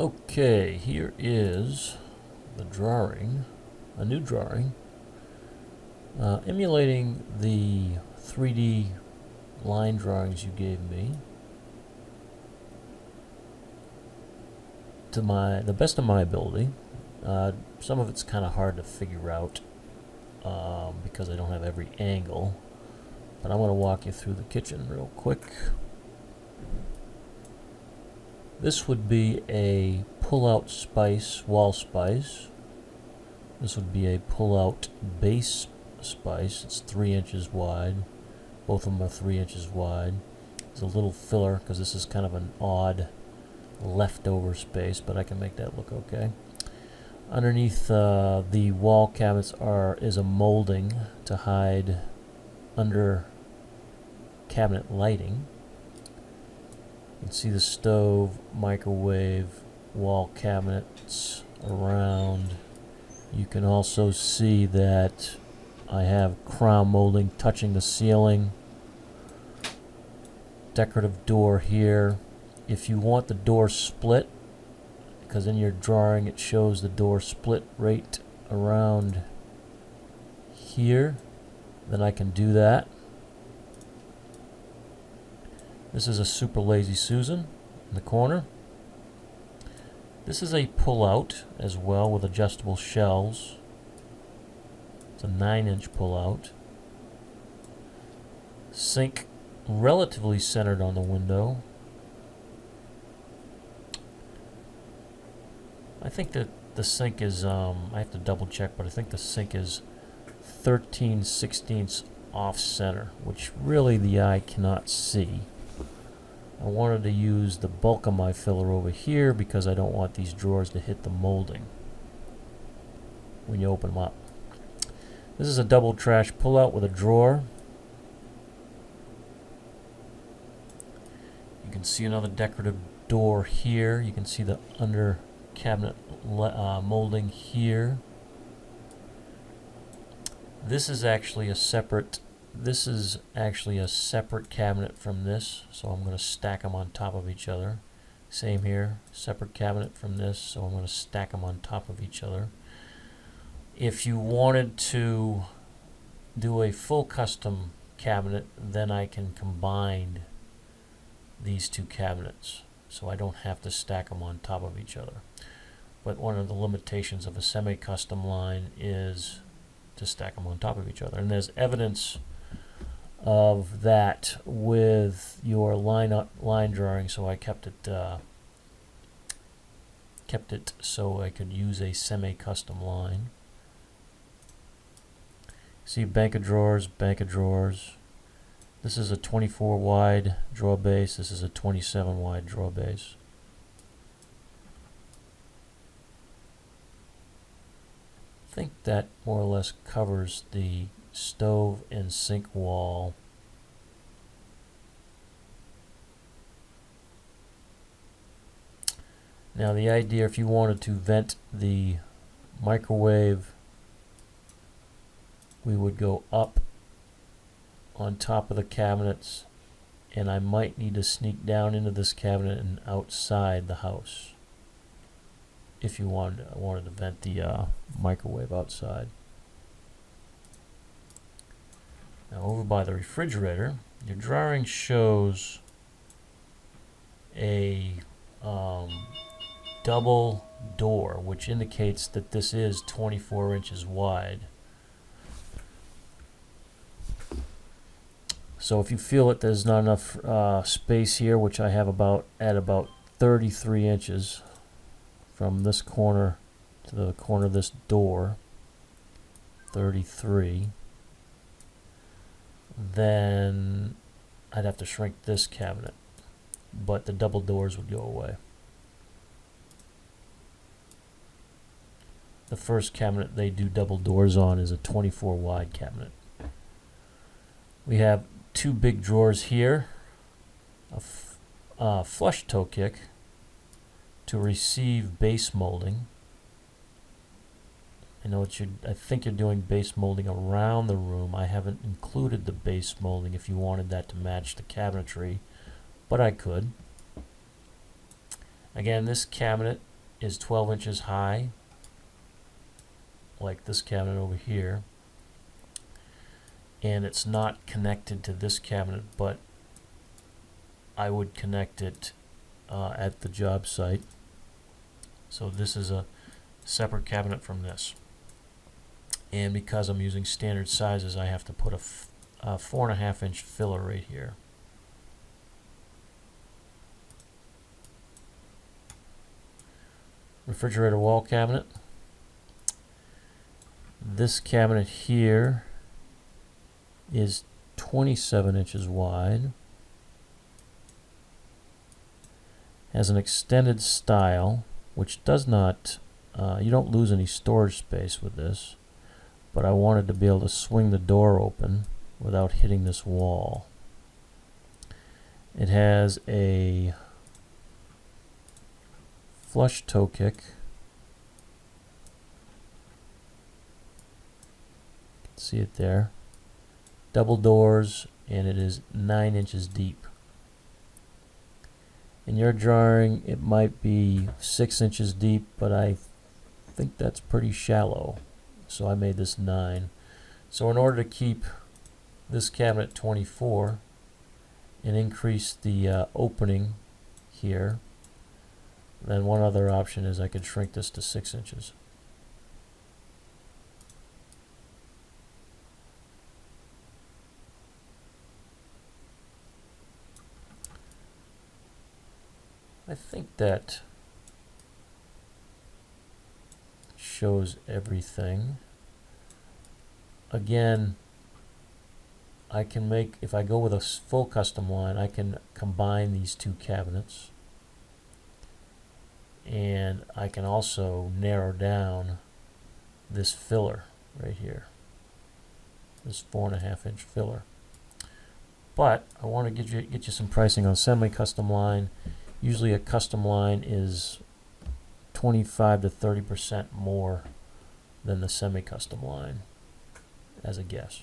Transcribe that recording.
Okay, here is the drawing, a new drawing, emulating the 3D line drawings you gave me to the best of my ability. Some of it's kind of hard to figure out because I don't have every angle, but I'm going to walk you through the kitchen real quick. This would be a pull-out wall spice. This would be a pull-out base spice. It's 3 inches wide. Both of them are 3 inches wide. There's a little filler because this is kind of an odd leftover space, but I can make that look okay. Underneath the wall cabinets is a molding to hide under cabinet lighting. You can see the stove, microwave, wall cabinets around. You can also see that I have crown molding touching the ceiling. Decorative door here. If you want the door split, because in your drawing it shows the door split right around here, then I can do that. This is a Super Lazy Susan in the corner. This is a pull-out as well with adjustable shelves. It's a 9-inch pull-out. Sink relatively centered on the window. I think that the sink is, I have to double check, but I think the sink is 13/16 off center, which really the eye cannot see. I wanted to use the bulk of my filler over here because I don't want these drawers to hit the molding when you open them up. This is a double trash pull-out with a drawer. You can see another decorative door here. You can see the under cabinet molding here. This is actually a separate cabinet from this, so I'm going to stack them on top of each other. Same here, separate cabinet from this, so I'm going to stack them on top of each other. If you wanted to do a full custom cabinet, then I can combine these two cabinets, so I don't have to stack them on top of each other. But one of the limitations of a semi-custom line is to stack them on top of each other, and there's evidence of that with your line drawing, so I kept it so I could use a semi-custom line. See, bank of drawers. This is a 24 wide drawer base. This is a 27 wide drawer base. I think that more or less covers the stove and sink wall. Now the idea, if you wanted to vent the microwave, we would go up on top of the cabinets, and I might need to sneak down into this cabinet and outside the house if you wanted to vent the microwave outside. Now over by the refrigerator, your drawing shows a double door, which indicates that this is 24 inches wide. So if you feel that there's not enough space here, which I have at about 33 inches from this corner to the corner of this door, 33, then I'd have to shrink this cabinet, but the double doors would go away. The first cabinet they do double doors on is a 24 wide cabinet. We have two big drawers here, a flush toe kick to receive base molding. I think you're doing base molding around the room. I haven't included the base molding if you wanted that to match the cabinetry, but I could. Again, this cabinet is 12 inches high, like this cabinet over here, and it's not connected to this cabinet, but I would connect it at the job site. So this is a separate cabinet from this. And because I'm using standard sizes, I have to put a 4.5 inch filler right here. Refrigerator wall cabinet. This cabinet here is 27 inches wide. Has an extended style, which does not, you don't lose any storage space with this, but I wanted to be able to swing the door open without hitting this wall. It has a flush toe kick. See it there. Double doors, and it is 9 inches deep. In your drawing, it might be 6 inches deep, but I think that's pretty shallow. So I made this 9. So in order to keep this cabinet 24 and increase the opening here, then one other option is I could shrink this to 6 inches. I think that shows everything. Again, I can make, if I go with a full custom line, I can combine these two cabinets. And I can also narrow down this filler right here, this 4.5 inch filler. But I want to get you some pricing on semi-custom line. Usually a custom line is 25 to 30% more than the semi-custom line, as a guess.